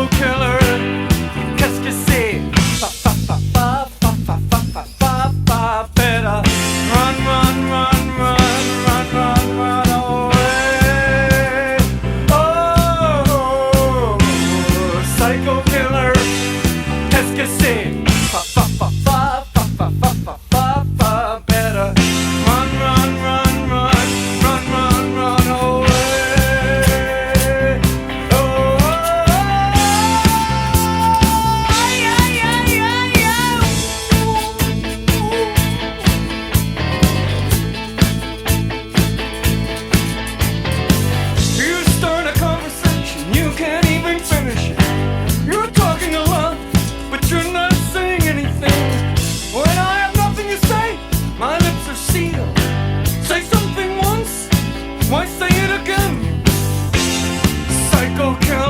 psycho killer. Qu'est-ce que c'est? Fa fa fa fa fa fa fa fa fa fa. Better run, run, run, run, run, run, run away. Oh, psycho killer. Qu'est-ce que c'est? Fa fa fa fa fa fa fa fa fa fa. Better run, run, run, run, run, run, run away. Oh, you start a conversation, you can't even finish it.